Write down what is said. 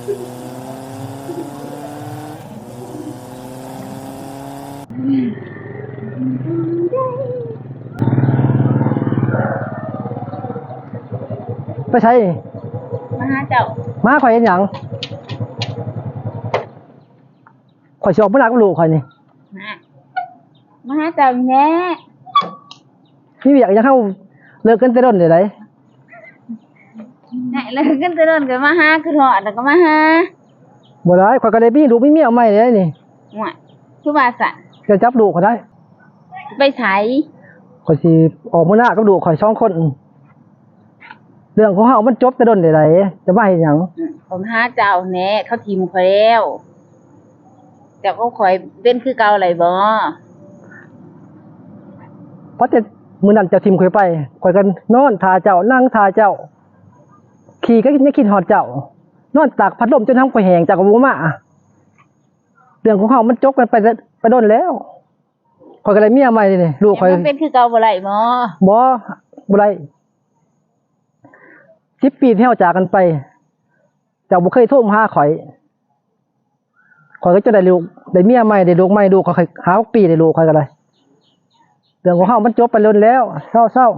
ไปใช้มาหาเจ้ามาข่อยเห็นหยังข่อยสิออกบ่รักลูกข่อยนี่มาหาเจ้าแน่มีเวียกยังเข้าเลิกกันแต่ต้นได้ไดไหนเลยกันแต่เดินก็มาหาคือหอดแล้วก็มาหาบ่ได้ข่อยก็ได้มีลูกมีเมียใหม่แล้วนี่ห่วยคือว่าสั่นจะจับลูกเขาได้ไปไสข่อยสิออกมื้อหน้ากับลูกข่อย2คนเรื่องของเฮามันจบแต่ต้นได้ไดจะมาเฮ็ดหยังผมหาเจ้าแน่เขาทิ่มข่อยแล้วเจ้าก็ข่อยเป็นคือเก่าไหลบ่เพราะแต่มื้อนั้นเจ้าทิ่มข่อยไปข่อยก็นอนท่าเจ้านั่งท่าเจ้าขี่ก็ยังคิดฮอดเจ้านอนตากพัดลมจนทำข่อยแห้งเจ้าก็บ่มาเรื่องของเฮามันจบกันไปโดนแล้วข่อยก็ได้เมียใหม่นี่ลูกข่อยมันเป็นคือเก่าบ่ไหลบ่บ่ได้10 ปีที่เฮาจากกันไปเจ้าบ่เคยโทรมาหาข่อยก็จะได้ลูกได้เมียใหม่ได้ลูกใหม่ลูกข่อยหา6 ปีได้ลูกข่อยก็ได้เรื่องของเฮามันจบไปโดนแล้วเศร้า